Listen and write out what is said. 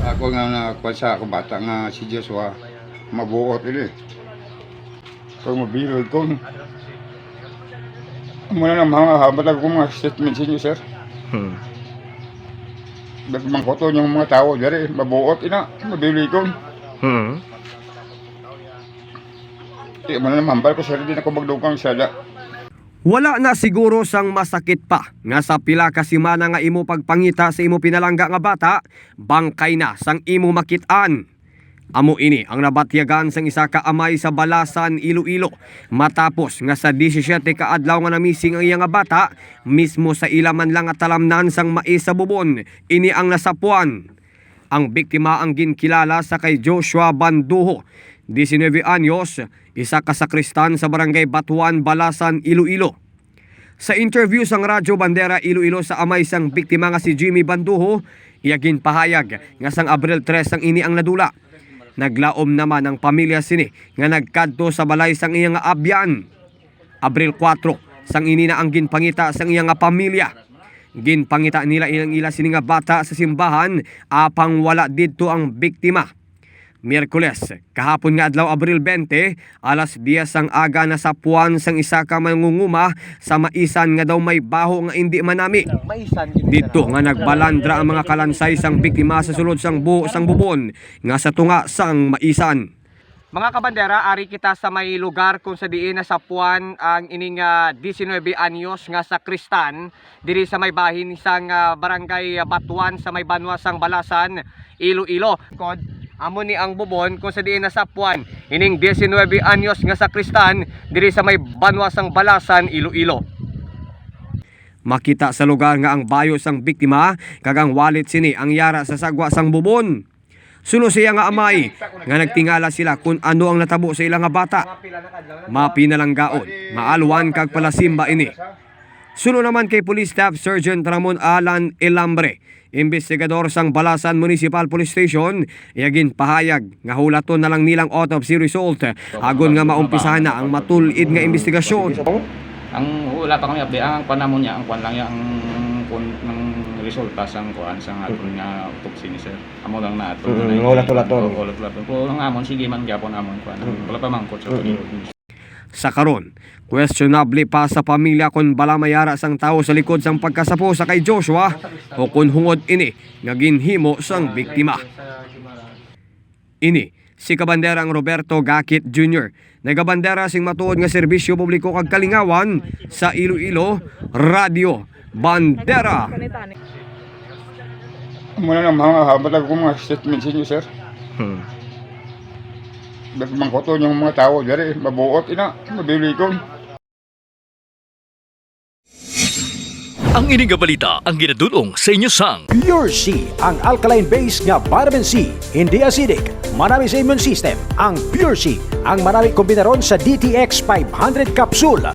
Ako nga nakuha ako bata nga si Joshua, mabuot ini. Kung mabilog ko. Muna na mga habatag ko mga statement sa inyo, sir. Ba't mga koto yung mga tao dari, mabuot ina, mabilog ko. Muna na mahambal ko, sir, di na ko magdukang sada. Wala na siguro sang masakit pa nga sa pila ka semana nga imo pagpangita sa imo pinalangga nga bata, bangkay na sang imo makit-an. Amo ini ang nabatyagan sang isa ka amay sa Balasan, Iloilo, matapos nga sa 17 ka adlaw nga namising ang iya nga bata mismo sa ilaman lang at talamnan sang mais sa bubon. Ini ang nasapuan. Ang biktima ang ginkilala sa kay Joshua Banduho, 19 anyos, isa ka sakristan sa barangay Batuan, Balasan, Iloilo. Sa interview sang Radyo Bandera Iloilo sa amay sang biktima nga si Jimmy Banduho, iya ginpahayag nga sang Abril 3 sang ini ang nadula. Naglaom naman ang pamilya sini nga nagkadto sa balay sang iya nga abyan. Abril 4 sang ini na ang ginpangita sang iya nga pamilya. Ginpangita nila ilang ila sini nga bata sa simbahan apang wala didto ang biktima. Miyerkules, kahapon nga adlaw Abril 20, alas 10 ang aga na sapuan sang isa ka mangunguma sa maisan nga daw may baho nga hindi manami. Dito nga nagbalandra ang mga kalansay sang biktima sa sulod sang buho sang bubon nga sa tunga sang maisan. Mga kabandera, ari kita sa may lugar kung sa diin na sapuan ang ining 19 anyos nga sakristan diri sa may bahin sang barangay Batuan sa may banwa sang Balasan, Iloilo. Amo ni ang bubon kung sa diin na sapuan ining 19 anyos nga sakristan diri sa may banwa sang Balasan, Iloilo. Makita sa lugar nga ang bayo sang biktima kagang wallet sini ang yara sa sagwa sang bubon. Suno siya nga amay nga nagtingala sila kung ano ang natabo sa ilang nga bata. Mapinalanggaon, maalwan kag palasimba ini. Suno naman kay Police Staff Sergeant Ramon Alan Elambre, investigador sang Balasan Municipal Police Station, yagin pahayag nga hulaton na lang nilang autopsy result agon nga maumpisahan na ang matulid nga investigasyon. Ang wala pa kami update ang panamon niya, ang kwan lang yang ng resulta sang kuan sang aton nga autopsy ni sir. Amo lang na aton. Ulat-ulaton. Ulat-ulaton. Pero ang amon sige man gyapon amon kuan. Wala pa man ko Sa karon, questionable pa sa pamilya kung bala mayara sang tao sa likod sang pagkasapo sa kay Joshua o kung hungod ini nga ginhimo sang biktima. Ini si kabanderang Roberto Gakit Jr. Nagabandera sing matuod nga serbisyo publiko kag kalingawan sa Iloilo, Radio Bandera. Muna na mga habatag ko mga statement sa inyo, sir. Ba't mga koto yung mga tao dari, mabuot ina, mabilog ko. Ang ining balita ang ginadulong sa inyo sang Pure C, ang alkaline base nga vitamin C, hindi acidic, marami sa immune system. Ang Pure C, ang marami kombinaron sa DTX 500 capsule.